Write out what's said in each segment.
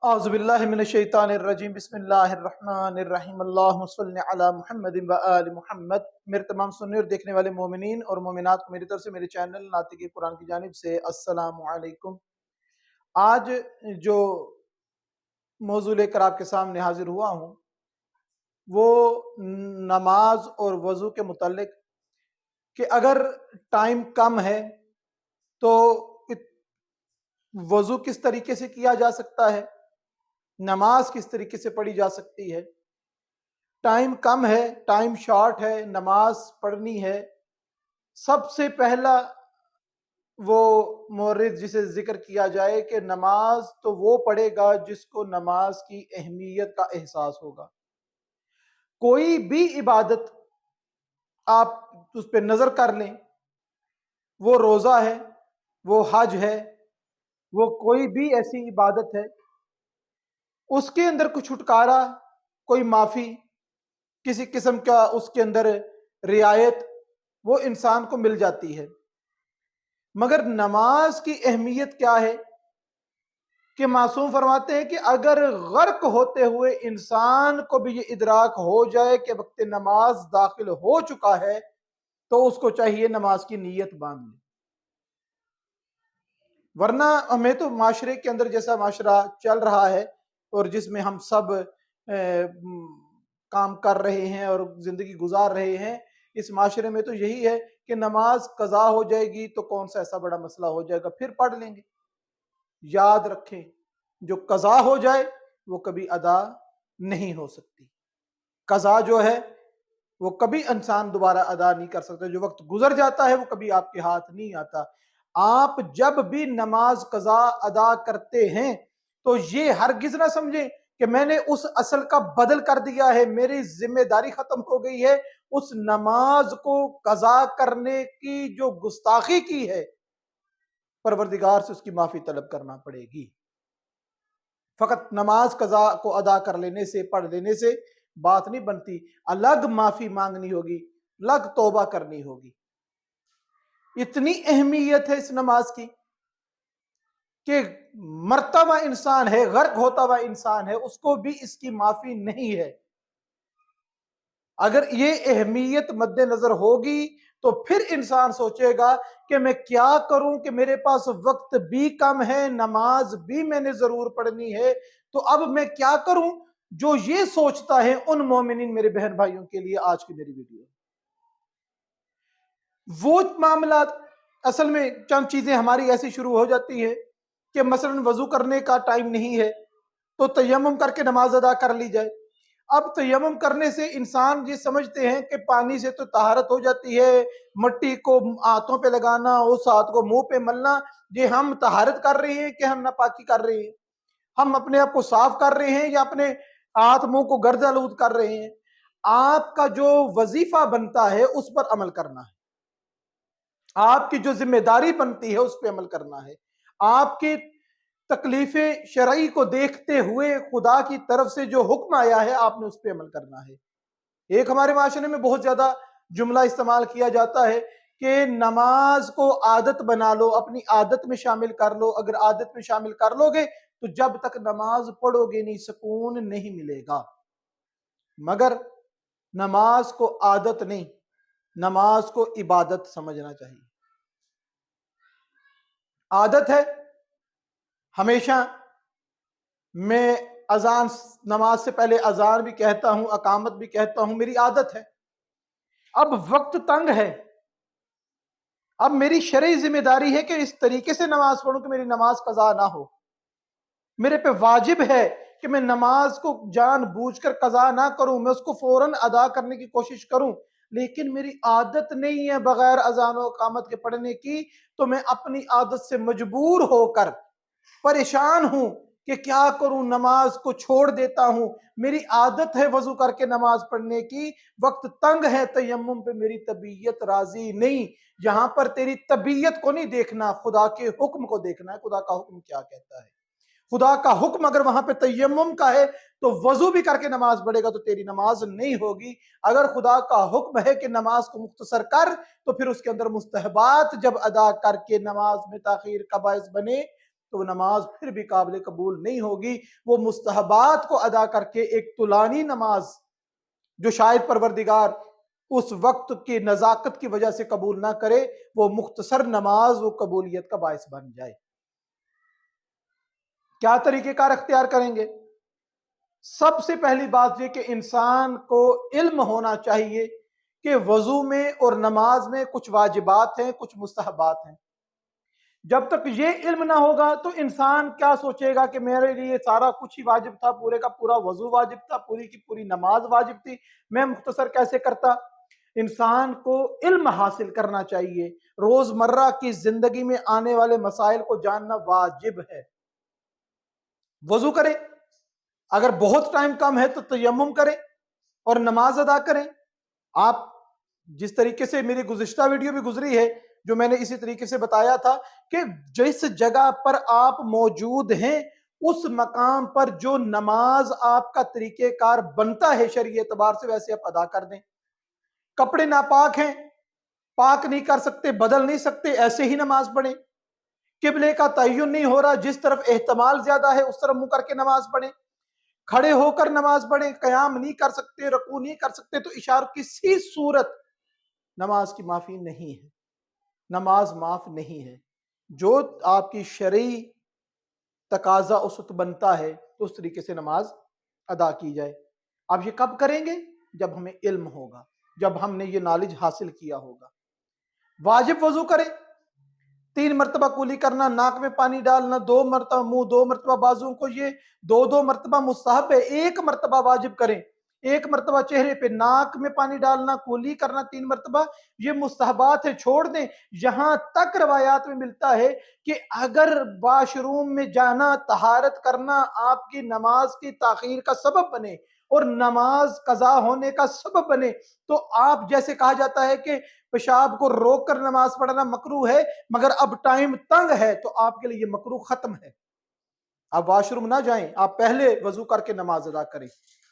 اعوذ باللہ من الشیطان الرجیم بسم اللہ الرحمن الرحیم اللہم صلی علی محمد و آل محمد۔ میرے تمام سننے اور دیکھنے والے مومنین اور مومنات کو میری طرف سے میرے چینل ناطق قرآن کی جانب سے السلام علیکم۔ آج جو موضوع لے کر آپ کے سامنے حاضر ہوا ہوں وہ نماز اور وضو کے متعلق کہ اگر ٹائم کم ہے تو وضو کس طریقے سے کیا جا سکتا ہے، نماز کس طریقے سے پڑھی جا سکتی ہے۔ ٹائم کم ہے، ٹائم شارٹ ہے، نماز پڑھنی ہے۔ سب سے پہلا وہ مورد جسے ذکر کیا جائے کہ نماز تو وہ پڑھے گا جس کو نماز کی اہمیت کا احساس ہوگا۔ کوئی بھی عبادت آپ اس پہ نظر کر لیں، وہ روزہ ہے، وہ حج ہے، وہ کوئی بھی ایسی عبادت ہے، اس کے اندر کوئی چھٹکارا، کوئی معافی، کسی قسم کا اس کے اندر رعایت وہ انسان کو مل جاتی ہے۔ مگر نماز کی اہمیت کیا ہے کہ معصوم فرماتے ہیں کہ اگر غرق ہوتے ہوئے انسان کو بھی یہ ادراک ہو جائے کہ وقت نماز داخل ہو چکا ہے تو اس کو چاہیے نماز کی نیت باندھ لے، ورنہ ہمیں تو معاشرے کے اندر جیسا معاشرہ چل رہا ہے اور جس میں ہم سب کام کر رہے ہیں اور زندگی گزار رہے ہیں، اس معاشرے میں تو یہی ہے کہ نماز قضا ہو جائے گی تو کون سا ایسا بڑا مسئلہ ہو جائے گا، پھر پڑھ لیں گے۔ یاد رکھیں، جو قضا ہو جائے وہ کبھی ادا نہیں ہو سکتی۔ قضا جو ہے وہ کبھی انسان دوبارہ ادا نہیں کر سکتا، جو وقت گزر جاتا ہے وہ کبھی آپ کے ہاتھ نہیں آتا۔ آپ جب بھی نماز قضا ادا کرتے ہیں تو یہ ہرگز نہ سمجھیں کہ میں نے اس اصل کا بدل کر دیا ہے، میری ذمہ داری ختم ہو گئی ہے۔ اس نماز کو قضا کرنے کی جو گستاخی کی ہے، پروردگار سے اس کی معافی طلب کرنا پڑے گی۔ فقط نماز قضا کو ادا کر لینے سے، پڑھ لینے سے بات نہیں بنتی، الگ معافی مانگنی ہوگی، الگ توبہ کرنی ہوگی۔ اتنی اہمیت ہے اس نماز کی کہ مرتا ہوا انسان ہے، غرق ہوتا ہوا انسان ہے، اس کو بھی اس کی معافی نہیں ہے۔ اگر یہ اہمیت مد نظر ہوگی تو پھر انسان سوچے گا کہ میں کیا کروں کہ میرے پاس وقت بھی کم ہے، نماز بھی میں نے ضرور پڑھنی ہے، تو اب میں کیا کروں؟ جو یہ سوچتا ہے ان مومنین میرے بہن بھائیوں کے لیے آج کی میری ویڈیو۔ وہ معاملات اصل میں چند چیزیں ہماری ایسی شروع ہو جاتی ہیں کہ مثلا وضو کرنے کا ٹائم نہیں ہے تو تیمم کر کے نماز ادا کر لی جائے۔ اب تیمم کرنے سے انسان یہ سمجھتے ہیں کہ پانی سے تو طہارت ہو جاتی ہے، مٹی کو ہاتھوں پہ لگانا، اس ہاتھ کو منہ پہ ملنا، یہ ہم طہارت کر رہے ہیں کہ ہم ناپاکی کر رہے ہیں؟ ہم اپنے آپ کو صاف کر رہے ہیں یا اپنے ہاتھ منہ کو گرد آلود کر رہے ہیں؟ آپ کا جو وظیفہ بنتا ہے اس پر عمل کرنا ہے، آپ کی جو ذمہ داری بنتی ہے اس پہ عمل کرنا ہے، آپ کی تکلیف شرعی کو دیکھتے ہوئے خدا کی طرف سے جو حکم آیا ہے آپ نے اس پہ عمل کرنا ہے۔ ایک ہمارے معاشرے میں بہت زیادہ جملہ استعمال کیا جاتا ہے کہ نماز کو عادت بنا لو، اپنی عادت میں شامل کر لو۔ اگر عادت میں شامل کر لو گے تو جب تک نماز پڑھو گے نہیں سکون نہیں ملے گا۔ مگر نماز کو عادت نہیں، نماز کو عبادت سمجھنا چاہیے۔ عادت ہے ہمیشہ میں اذان، نماز سے پہلے اذان بھی کہتا ہوں، اقامت بھی کہتا ہوں، میری عادت ہے۔ اب وقت تنگ ہے، اب میری شرعی ذمہ داری ہے کہ اس طریقے سے نماز پڑھوں کہ میری نماز قضا نہ ہو۔ میرے پہ واجب ہے کہ میں نماز کو جان بوجھ کر قضا نہ کروں، میں اس کو فوراً ادا کرنے کی کوشش کروں، لیکن میری عادت نہیں ہے بغیر اذان و اقامت کے پڑھنے کی، تو میں اپنی عادت سے مجبور ہو کر پریشان ہوں کہ کیا کروں، نماز کو چھوڑ دیتا ہوں۔ میری عادت ہے وضو کر کے نماز پڑھنے کی، وقت تنگ ہے، تیمم پہ میری طبیعت راضی نہیں۔ یہاں پر تیری طبیعت کو نہیں دیکھنا، خدا کے حکم کو دیکھنا ہے، خدا کا حکم کیا کہتا ہے۔ خدا کا حکم اگر وہاں پہ تیمم کا ہے تو وضو بھی کر کے نماز پڑھے گا تو تیری نماز نہیں ہوگی۔ اگر خدا کا حکم ہے کہ نماز کو مختصر کر تو پھر اس کے اندر مستحبات جب ادا کر کے نماز میں تاخیر کا باعث بنے تو وہ نماز پھر بھی قابل قبول نہیں ہوگی. وہ مستحبات کو ادا کر کے ایک طولانی نماز جو شاید پروردگار اس وقت کی نزاکت کی وجہ سے قبول نہ کرے، وہ مختصر نماز وہ قبولیت کا باعث بن جائے. کیا طریقہ کار اختیار کریں گے؟ سب سے پہلی بات یہ کہ انسان کو علم ہونا چاہیے کہ وضو میں اور نماز میں کچھ واجبات ہیں، کچھ مستحبات ہیں. جب تک یہ علم نہ ہوگا تو انسان کیا سوچے گا کہ میرے لیے سارا کچھ ہی واجب تھا، پورے کا پورا وضو واجب تھا، پوری کی پوری نماز واجب تھی، میں مختصر کیسے کرتا؟ انسان کو علم حاصل کرنا چاہیے. روزمرہ کی زندگی میں آنے والے مسائل کو جاننا واجب ہے. وضو کریں، اگر بہت ٹائم کم ہے تو تیمم کریں اور نماز ادا کریں. آپ جس طریقے سے میری گزشتہ ویڈیو بھی گزری ہے، جو میں نے اسی طریقے سے بتایا تھا کہ جس جگہ پر آپ موجود ہیں اس مقام پر جو نماز آپ کا طریقہ کار بنتا ہے شرعی اعتبار سے، ویسے آپ ادا کر دیں. کپڑے ناپاک ہیں، پاک نہیں کر سکتے، بدل نہیں سکتے، ایسے ہی نماز پڑھیں. قبلے کا تعین نہیں ہو رہا، جس طرف احتمال زیادہ ہے اس طرف منہ کر کے نماز پڑھیں. کھڑے ہو کر نماز پڑھیں، قیام نہیں کر سکتے، رکوع نہیں کر سکتے تو اشارہ کسی صورت نماز کی معافی نہیں ہے، نماز معاف نہیں ہے. جو آپ کی شرعی تقاضا اس وقت بنتا ہے اس طریقے سے نماز ادا کی جائے. اب یہ کب کریں گے؟ جب ہمیں علم ہوگا، جب ہم نے یہ نالج حاصل کیا ہوگا. واجب وضو کریں، 3 مرتبہ کولی کرنا، ناک میں پانی ڈالنا، 2 مرتبہ منہ، 2 مرتبہ بازوں کو، یہ 2 مرتبہ مستحب ہے. 1 مرتبہ واجب کریں، 1 مرتبہ چہرے پہ ناک میں پانی ڈالنا، کولی کرنا 3 مرتبہ، یہ مستحبات ہے، چھوڑ دیں. یہاں تک روایات میں ملتا ہے کہ اگر واش روم میں جانا، طہارت کرنا آپ کی نماز کی تاخیر کا سبب بنے اور نماز قضا ہونے کا سبب بنے تو آپ، جیسے کہا جاتا ہے کہ پیشاب کو روک کر نماز پڑھنا مکروہ ہے، مگر اب ٹائم تنگ ہے تو آپ کے لیے یہ مکروہ ختم ہے. آپ واش روم نہ جائیں، آپ پہلے وضو کر کے نماز ادا کریں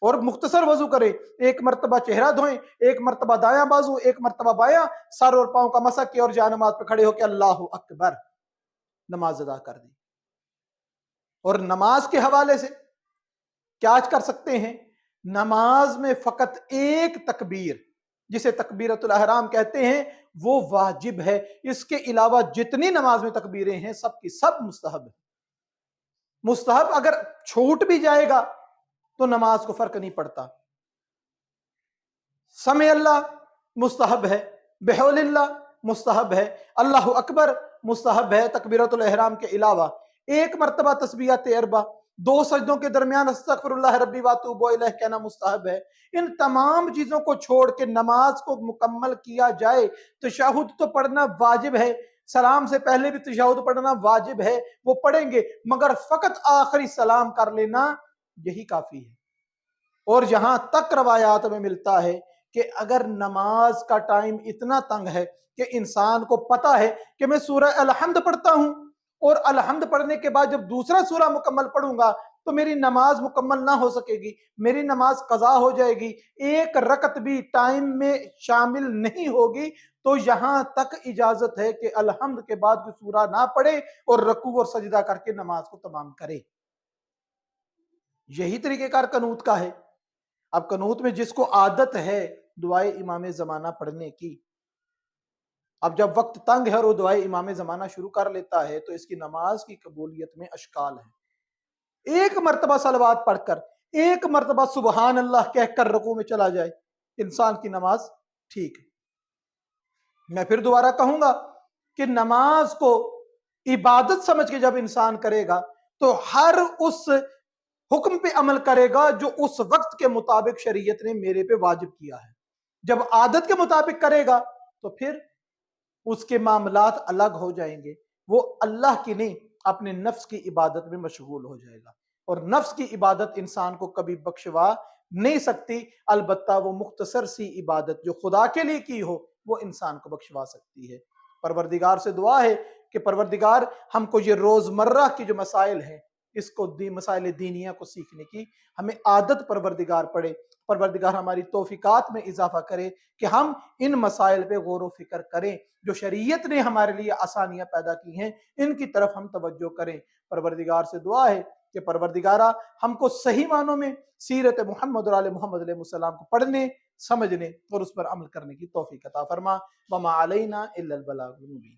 اور مختصر وضو کریں. 1 مرتبہ چہرہ دھوئیں، 1 مرتبہ دایاں بازو، 1 مرتبہ بایاں، سر اور پاؤں کا مسح کیا اور جا نماز پہ کھڑے ہو کے اللہ اکبر نماز ادا کر دی. اور نماز کے حوالے سے کیا کر سکتے ہیں؟ نماز میں فقط ایک تکبیر، جسے تکبیرۃ الاحرام کہتے ہیں، وہ واجب ہے. اس کے علاوہ جتنی نماز میں تکبیریں ہیں سب کی سب مستحب ہے. مستحب اگر چھوٹ بھی جائے گا تو نماز کو فرق نہیں پڑتا. سمع اللہ مستحب ہے، بحول اللہ مستحب ہے، اللہ اکبر مستحب ہے. تکبیرۃ الاحرام کے علاوہ 1 مرتبہ تسبیحات اربع، 2 سجدوں کے درمیان استغفر اللہ ربی واتوب الیہ کہنا مستحب ہے. ان تمام چیزوں کو چھوڑ کے نماز کو مکمل کیا جائے. تشہد تو پڑھنا واجب ہے، سلام سے پہلے بھی تشہد پڑھنا واجب ہے، وہ پڑھیں گے، مگر فقط آخری سلام کر لینا یہی کافی ہے. اور جہاں تک روایات میں ملتا ہے کہ اگر نماز کا ٹائم اتنا تنگ ہے کہ انسان کو پتا ہے کہ میں سورہ الحمد پڑھتا ہوں اور الحمد پڑھنے کے بعد جب دوسرا سورہ مکمل پڑھوں گا تو میری نماز مکمل نہ ہو سکے گی، میری نماز قضا ہو جائے گی، 1 رکعت بھی ٹائم میں شامل نہیں ہوگی، تو یہاں تک اجازت ہے کہ الحمد کے بعد کوئی سورہ نہ پڑھے اور رکوع اور سجدہ کر کے نماز کو تمام کرے. یہی طریقہ کار قنوت کا ہے. اب قنوت میں جس کو عادت ہے دعائے امام زمانہ پڑھنے کی، اب جب وقت تنگ ہے اور وہ دعائے امام زمانہ شروع کر لیتا ہے تو اس کی نماز کی قبولیت میں اشکال ہے. 1 مرتبہ صلوات پڑھ کر، 1 مرتبہ سبحان اللہ کہہ کر رکوع میں چلا جائے، انسان کی نماز ٹھیک ہے. میں پھر دوبارہ کہوں گا کہ نماز کو عبادت سمجھ کے جب انسان کرے گا تو ہر اس حکم پہ عمل کرے گا جو اس وقت کے مطابق شریعت نے میرے پہ واجب کیا ہے. جب عادت کے مطابق کرے گا تو پھر اس کے معاملات الگ ہو جائیں گے، وہ اللہ کی نہیں اپنے نفس کی عبادت میں مشغول ہو جائے گا. اور نفس کی عبادت انسان کو کبھی بخشوا نہیں سکتی، البتہ وہ مختصر سی عبادت جو خدا کے لیے کی ہو وہ انسان کو بخشوا سکتی ہے. پروردگار سے دعا ہے کہ پروردگار ہم کو یہ روزمرہ کی جو مسائل ہیں اس کو مسائل دینیہ کو سیکھنے کی ہمیں عادت پروردگار پڑے. پروردگار ہماری توفیقات میں اضافہ کرے کہ ہم ان مسائل پہ غور و فکر کریں. جو شریعت نے ہمارے لیے آسانیاں پیدا کی ہیں ان کی طرف ہم توجہ کریں. پروردگار سے دعا ہے کہ پروردگارہ ہم کو صحیح معنوں میں سیرت محمد اور آل محمد علیہ السلام کو پڑھنے، سمجھنے اور اس پر عمل کرنے کی توفیق عطا فرما. وما علینا الا البلاغ المبین.